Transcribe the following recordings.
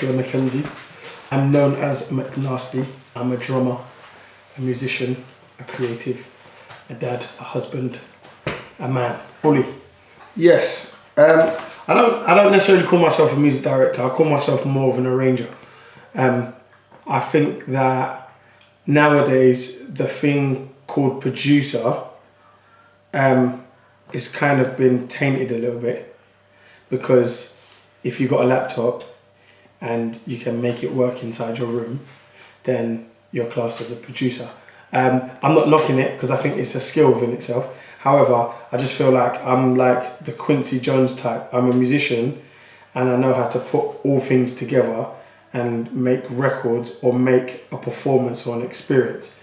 Mcknasty. I'm known as Mcknasty. I'm a drummer, a musician, a creative, a dad, a husband, a man. Fully. Yes. I don't necessarily call myself a music director. I call myself more of an arranger. I think that nowadays the thing called producer is kind of been tainted a little bit, because if you've got a laptop and you can make it work inside your room, then you're classed as a producer. I'm not knocking it, because I think it's a skill within itself. However, I just feel like I'm like the Quincy Jones type. I'm a musician and I know how to put all things together and make records or make a performance or an experience.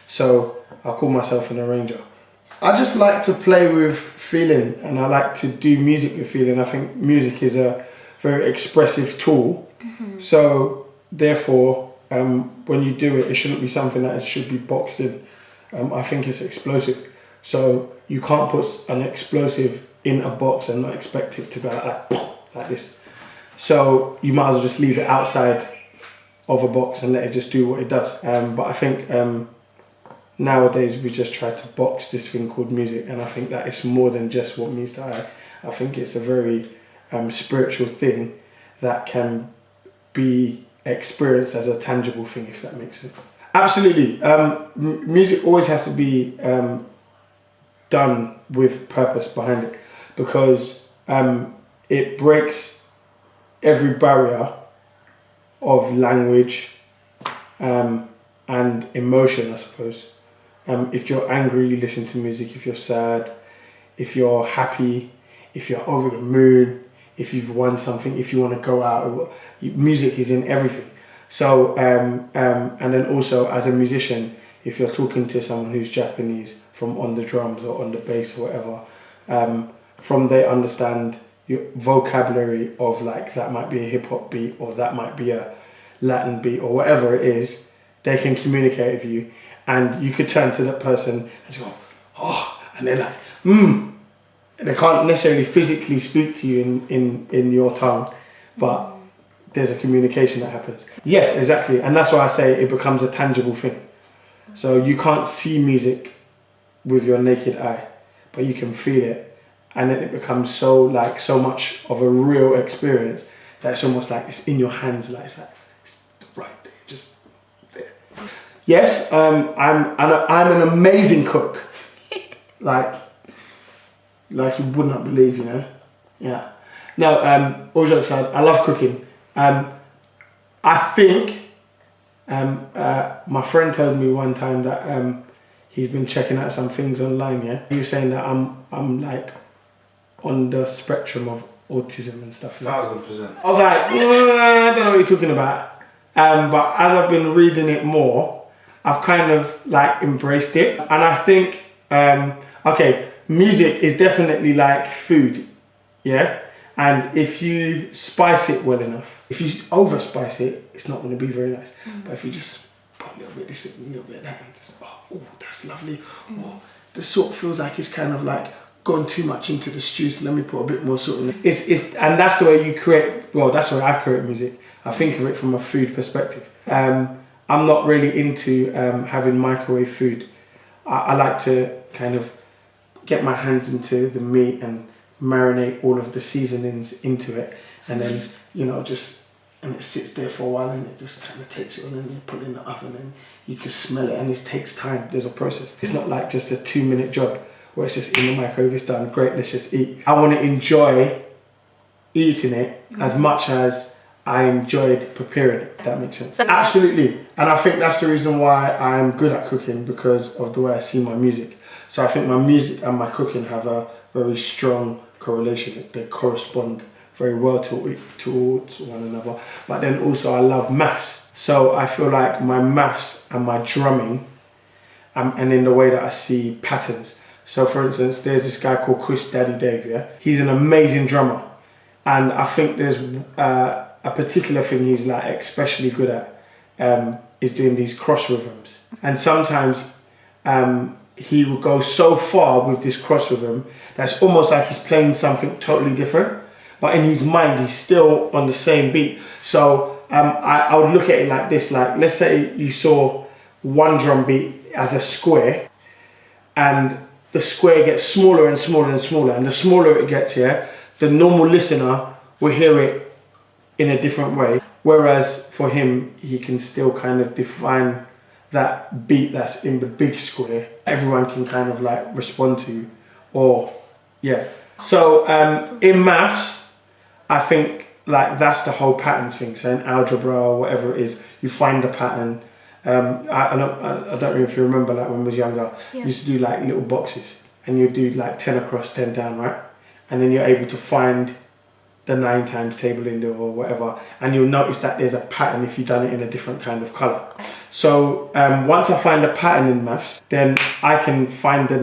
So I call myself an arranger. I just like to play with feeling, and I like to do music with feeling. I think music is a very expressive tool. So therefore, when you do it, it shouldn't be something that should be boxed in. I think it's explosive. So you can't put an explosive in a box and not expect it to go like this. So you might as well just leave it outside of a box and let it just do what it does. But I think nowadays we just try to box this thing called music, and I think that it's more than just what meets the eye. I think it's a very spiritual thing that can be experienced as a tangible thing, if that makes sense. Absolutely. Music always has to be done with purpose behind it, because it breaks every barrier of language and emotion, I suppose. If you're angry, you listen to music. If you're sad, if you're happy, if you're over the moon, if you've won something, if you want to go out, music is in everything. So, and then also as a musician, if you're talking to someone who's Japanese, from on the drums or on the bass or whatever, from they understand your vocabulary of, like, that might be a hip hop beat, or that might be a Latin beat, or whatever it is, they can communicate with you, and you could turn to that person and go, oh, and they're like, They can't necessarily physically speak to you in your tongue, but there's a communication that happens. Yes, exactly. And that's why I say it becomes a tangible thing. So you can't see music with your naked eye, but you can feel it. And then it becomes so much of a real experience that it's almost like it's in your hands, like it's right there, just there. Yes, I'm an amazing cook. like you would not believe, you know? Yeah. No, all jokes aside, I love cooking. I think, my friend told me one time that he's been checking out some things online, yeah? He was saying that I'm like on the spectrum of autism and stuff. 1000%. I was like, I don't know what you're talking about. But as I've been reading it more, I've kind of like embraced it. And I think, okay, music is definitely like food, yeah? And if you spice it well enough, if you over spice it, it's not going to be very nice. But if you just put a little bit of this and a little bit of that, and just, oh, that's lovely. Oh, the salt feels like it's kind of like gone too much into the stew, so let me put a bit more salt in it. And that's the way you create, well, that's the way I create music. I think of it from a food perspective. I'm not really into having microwave food. I like to kind of get my hands into the meat and marinate all of the seasonings into it, and then, you know, and it sits there for a while, and it just kind of takes it, and then you put it in the oven and you can smell it, and it takes time. There's a process. It's not like just a 2-minute job where it's just in the microwave, it's done, great, let's just eat. I want to enjoy eating it as much as I enjoyed preparing it, if that makes sense. Absolutely. And I think that's the reason why I'm good at cooking, because of the way I see my music. So I think my music and my cooking have a very strong correlation. They correspond very well towards one another. But then also I love maths. So I feel like my maths and my drumming, and in the way that I see patterns. So for instance, there's this guy called Chris Daddy Dave, yeah? He's an amazing drummer. And I think there's a particular thing he's like especially good at, is doing these cross rhythms. And sometimes he will go so far with this cross rhythm that's almost like he's playing something totally different, but in his mind he's still on the same beat. So I would look at it like this, like let's say you saw one drum beat as a square, and the square gets smaller and smaller and smaller, and the smaller it gets here, the normal listener will hear it in a different way. Whereas for him, he can still kind of define that beat that's in the big square. Everyone can kind of like respond to, or yeah. So in maths, I think like that's the whole patterns thing. So in algebra or whatever it is, you find the pattern. I don't know if you remember, like when I was younger, you used to do like little boxes, and you do like 10 across, 10 down, right? And then you're able to find the 9 times table in there or whatever, and you'll notice that there's a pattern if you've done it in a different kind of colour. So once I find a pattern in maths, then I can find and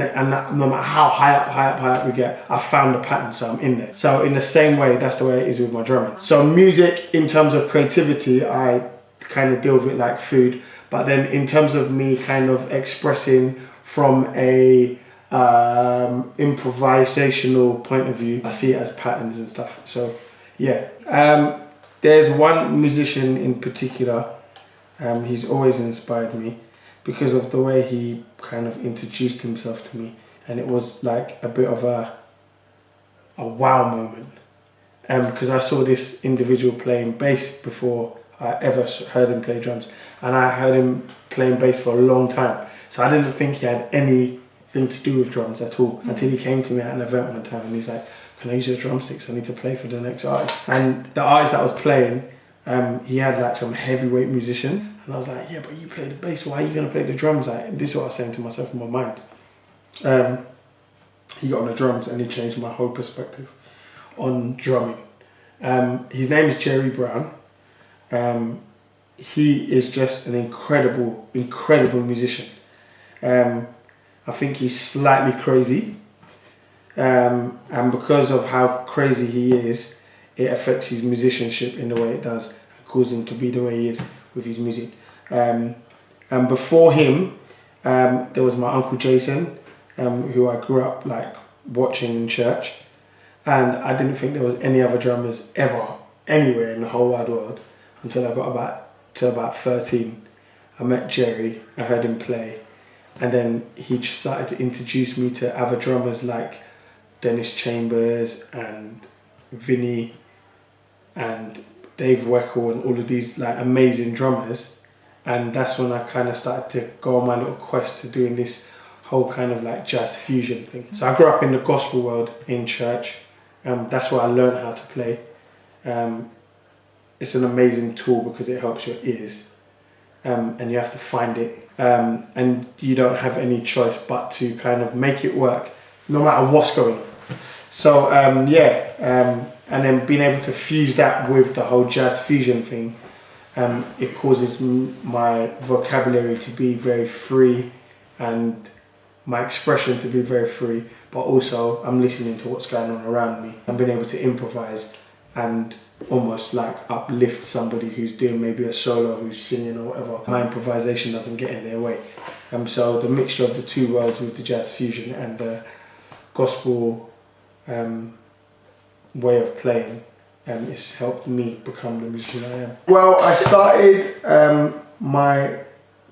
no matter how high up we get, I found the pattern, so I'm in there. So in the same way, that's the way it is with my drumming. So music, in terms of creativity, I kind of deal with it like food, but then in terms of me kind of expressing from a improvisational point of view, I see it as patterns and stuff. So yeah, there's one musician in particular, he's always inspired me because of the way he kind of introduced himself to me, and it was like a bit of a wow moment, because I saw this individual playing bass before I ever heard him play drums, and I heard him playing bass for a long time, so I didn't think he had anything to do with drums at all, until he came to me at an event one time and he's like, can I use your drumsticks? I need to play for the next artist. And the artist that was playing, he had like some heavyweight musician, and I was like, yeah, but you play the bass, why are you gonna play the drums? Like, this is what I was saying to myself in my mind. He got on the drums and he changed my whole perspective on drumming. His name is Jerry Brown. He is just an incredible musician. I think he's slightly crazy, and because of how crazy he is, it affects his musicianship in the way it does, and causes him to be the way he is with his music. And before him, there was my Uncle Jason, who I grew up like watching in church, and I didn't think there was any other drummers ever anywhere in the whole wide world until I got about 13. I met Jerry, I heard him play, and then he just started to introduce me to other drummers like Dennis Chambers and Vinny and Dave Weckl and all of these like amazing drummers. And that's when I kind of started to go on my little quest to doing this whole kind of like jazz fusion thing. So I grew up in the gospel world in church. That's where I learned how to play. It's an amazing tool because it helps your ears, and you have to find it. And you don't have any choice but to kind of make it work no matter what's going on. So and then being able to fuse that with the whole jazz fusion thing, it causes my vocabulary to be very free and my expression to be very free, but also I'm listening to what's going on around me and being able to improvise and almost like uplift somebody who's doing maybe a solo, who's singing or whatever. My improvisation doesn't get in their way. So the mixture of the two worlds with the jazz fusion and the gospel way of playing, it's helped me become the musician I am. Well, I started my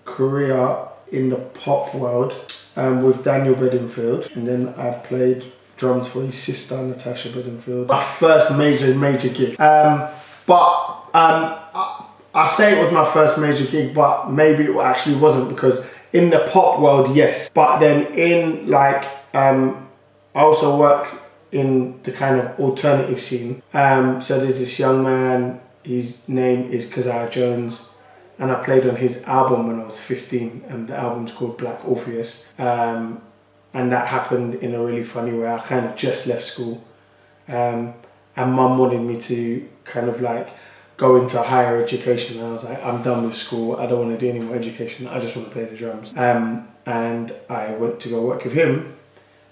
career in the pop world with Daniel Bedingfield, and then I played drums for his sister Natasha Bedingfield. My first major gig. I say it was my first major gig, but maybe it actually wasn't, because in the pop world, yes. But then in like, I also work in the kind of alternative scene. So there's this young man, his name is Keziah Jones, and I played on his album when I was 15, and the album's called Black Orpheus. And that happened in a really funny way. I kind of just left school, and and mum wanted me to kind of like go into higher education, and I was like, I'm done with school, I don't want to do any more education, I just want to play the drums. And I went to go work with him,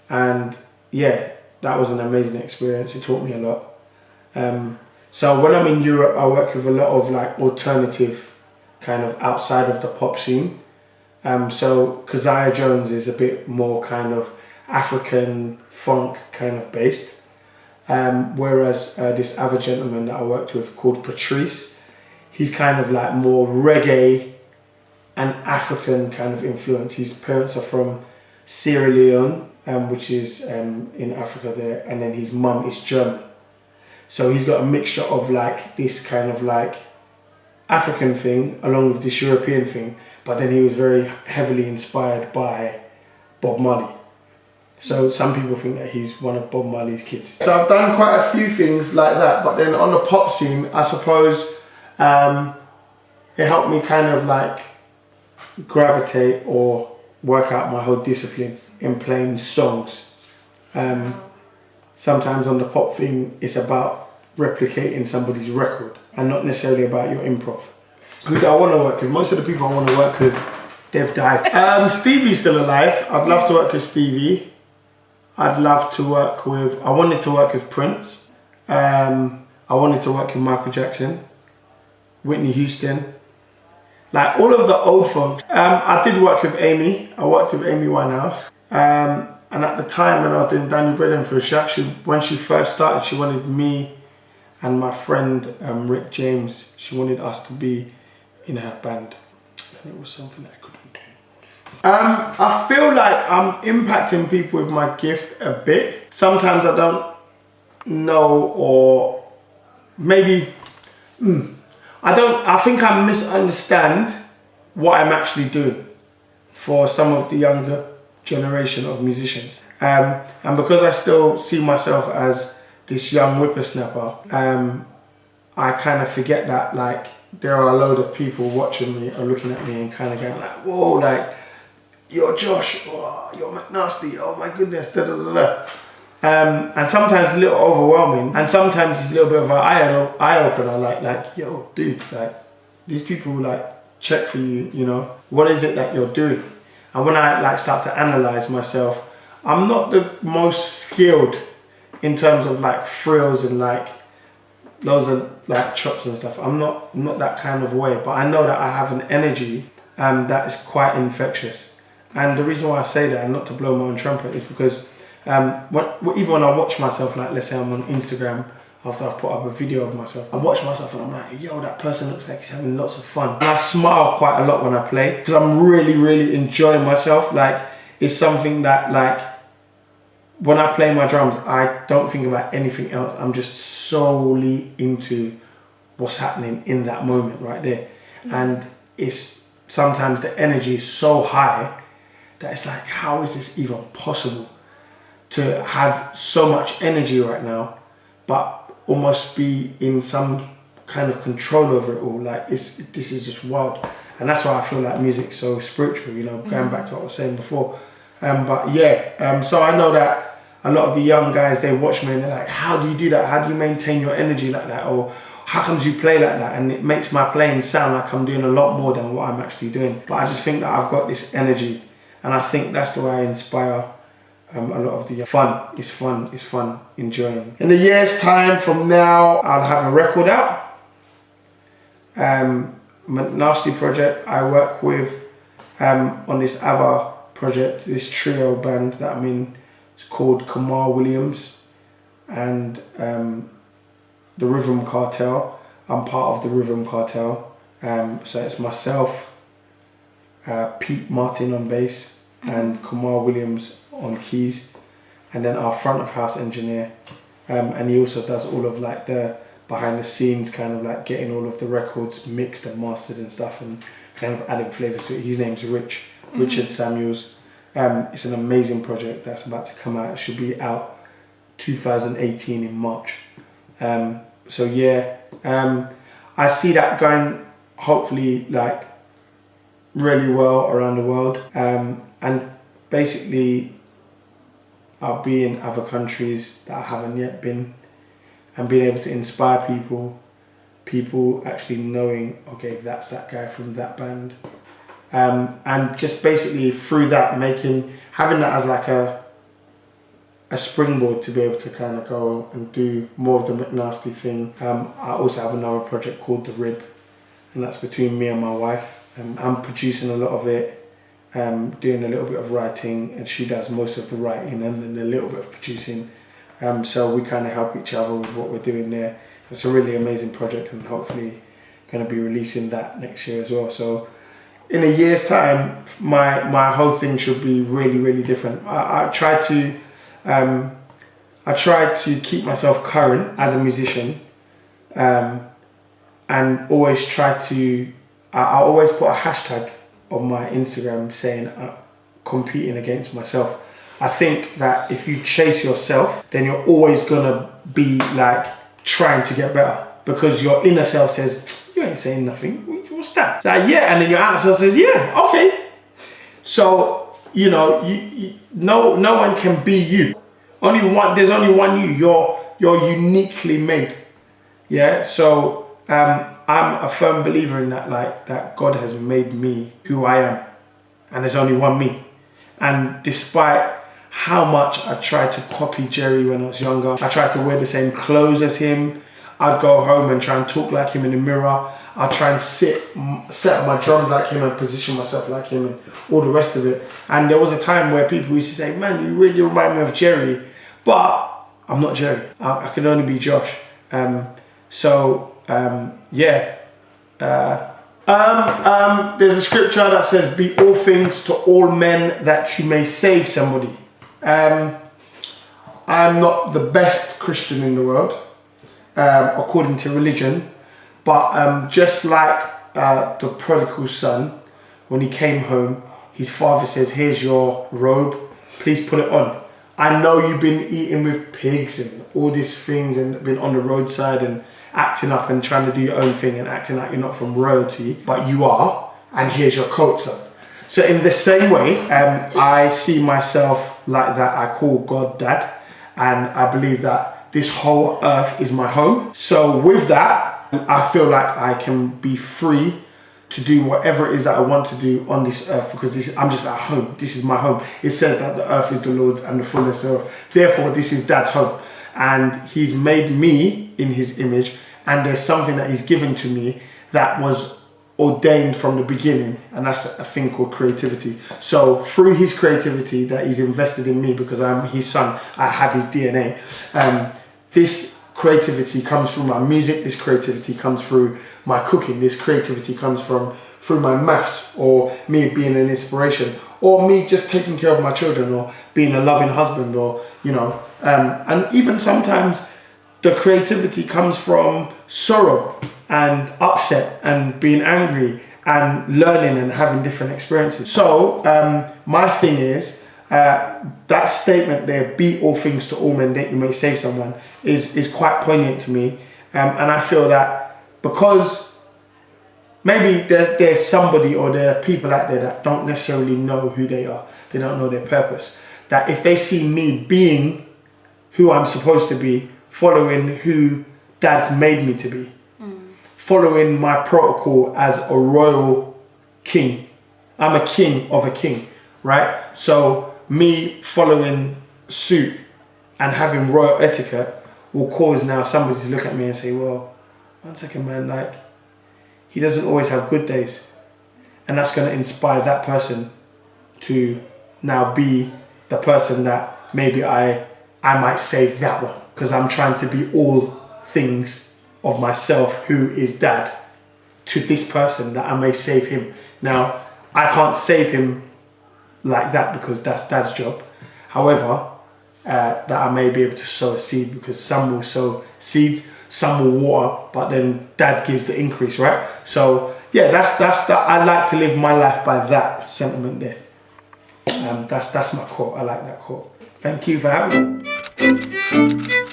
and yeah, that was an amazing experience. It taught me a lot. So when I'm in Europe, I work with a lot of like alternative kind of outside of the pop scene. So Keziah Jones is a bit more kind of African funk kind of based. Whereas this other gentleman that I worked with called Patrice, he's kind of like more reggae and African kind of influence. His parents are from Sierra Leone, which is in Africa there, and then his mum is German. So he's got a mixture of like this kind of like African thing along with this European thing, but then he was very heavily inspired by Bob Marley. So some people think that he's one of Bob Marley's kids. So I've done quite a few things like that, but then on the pop scene, I suppose it helped me kind of like gravitate or work out my whole discipline in playing songs. Sometimes on the pop thing, it's about replicating somebody's record and not necessarily about your improv. Who do I want to work with? Most of the people I want to work with, they've died. Stevie's still alive. I'd love to work with Stevie. I'd love to work with, I wanted to work with Prince. I wanted to work with Michael Jackson, Whitney Houston, like all of the old folks. I did work with Amy. I worked with Amy Winehouse. And at the time when I was doing Daniel Bedingfield, she actually, when she first started, she wanted me and my friend Rick James, she wanted us to be in her band. And it was something that I couldn't do. I feel like I'm impacting people with my gift a bit. Sometimes I don't know, or maybe, I think I misunderstand what I'm actually doing for some of the younger generation of musicians. And because I still see myself as this young whippersnapper, I kind of forget that like there are a load of people watching me or looking at me and kind of going like, whoa, like, you're Josh, oh, you're Mcknasty, oh my goodness, da da da da. And sometimes it's a little overwhelming, and sometimes it's a little bit of an eye opener, like, yo, dude, like, these people like check for you, you know, what is it that you're doing? And when I like start to analyze myself, I'm not the most skilled in terms of like frills and like those are like chops and stuff. I'm not that kind of way, but I know that I have an energy that is quite infectious. And the reason why I say that, and not to blow my own trumpet, is because even when I watch myself, like let's say I'm on Instagram after I've put up a video of myself, I watch myself and I'm like, yo, that person looks like he's having lots of fun. And I smile quite a lot when I play because I'm really enjoying myself. Like, it's something that like, when I play my drums, I don't think about anything else. I'm just solely into what's happening in that moment right there. And it's sometimes the energy is so high that it's like, how is this even possible to have so much energy right now, but almost be in some kind of control over it all? Like, this is just wild. And that's why I feel like music's so spiritual, you know, going back to what I was saying before. But yeah, so I know that a lot of the young guys, they watch me and they're like, how do you do that? How do you maintain your energy like that? Or how comes you play like that? And it makes my playing sound like I'm doing a lot more than what I'm actually doing. But I just think that I've got this energy, and I think that's the way I inspire a lot of the fun. It's fun, enjoying. In a year's time from now, I'll have a record out. Mcknasty project, I work with on this other project, this trio band that I'm in. It's called Kamal Williams and the Rhythm Cartel. I'm part of the Rhythm Cartel. So it's myself, Pete Martin on bass, and Kamal Williams on keys, and then our front of house engineer, and he also does all of like the behind the scenes, kind of like getting all of the records mixed and mastered and stuff, and kind of adding flavors to it. His name's Richard Samuels. It's an amazing project that's about to come out. It should be out 2018 in March. So yeah, I see that going hopefully like really well around the world, and basically I'll be in other countries that I haven't yet been, and being able to inspire people actually knowing, okay, that's that guy from that band. And just basically through that having that as like a springboard to be able to kind of go and do more of the Mcknasty thing. I also have another project called The Rib, and that's between me and my wife. I'm producing a lot of it, doing a little bit of writing, and she does most of the writing and then a little bit of producing. So we kind of help each other with what we're doing there. It's a really amazing project, and hopefully going to be releasing that next year as well. So in a year's time, my whole thing should be really, really different. I try to keep myself current as a musician, and always I always put a hashtag on my Instagram saying competing against myself. I think that if you chase yourself, then you're always gonna be like trying to get better, because your inner self says, you ain't saying nothing, what's that? It's like, yeah, and then your outer self says, yeah, okay. So, you know, no one can be you. There's only one you. You're uniquely made. Yeah. So I'm a firm believer in that, like that God has made me who I am, and there's only one me. And despite how much I tried to copy Jerry when I was younger, I tried to wear the same clothes as him. I'd go home and try and talk like him in the mirror. I'd try and set up my drums like him and position myself like him and all the rest of it. And there was a time where people used to say, man, you really remind me of Jerry. But I'm not Jerry. I can only be Josh. Yeah. There's a scripture that says, be all things to all men that you may save somebody. I'm not the best Christian in the world, according to religion, but just like the prodigal son, when he came home, his father says, here's your robe, please put it on. I know you've been eating with pigs and all these things and been on the roadside and acting up and trying to do your own thing and acting like you're not from royalty, but you are, and here's your coat, son. So in the same way, I see myself like that. I call God Dad, and I believe that this whole earth is my home. So with that, I feel like I can be free to do whatever it is that I want to do on this earth, because I'm just at home. This is my home. It says that the earth is the Lord's and the fullness thereof. Therefore, this is Dad's home. And he's made me in his image, and there's something that he's given to me that was ordained from the beginning, and that's a thing called creativity. So through his creativity that he's invested in me, because I'm his son, I have his DNA. This creativity comes through my music, this creativity comes through my cooking, this creativity comes through my maths, or me being an inspiration, or me just taking care of my children, or being a loving husband, or, you know, and even sometimes the creativity comes from sorrow and upset and being angry and learning and having different experiences. So my thing is, that statement there, be all things to all men that you may save someone, is quite poignant to me. And I feel that because maybe there's somebody, or there are people out there that don't necessarily know who they are, they don't know their purpose, that if they see me being who I'm supposed to be, following who Dad's made me to be, following my protocol as a royal king. I'm a king of a king, right? So me following suit and having royal etiquette will cause now somebody to look at me and say, well, one second, man, like, he doesn't always have good days. And that's going to inspire that person to now be the person that maybe I might save that one, because I'm trying to be all things of myself who is Dad to this person, that I may save him. Now, I can't save him like that because that's Dad's job. However, that I may be able to sow a seed, because some will sow seeds, some will water, but then Dad gives the increase, right? So yeah, that's I like to live my life by that sentiment there. That's my quote. I like that quote. Thank you for having me.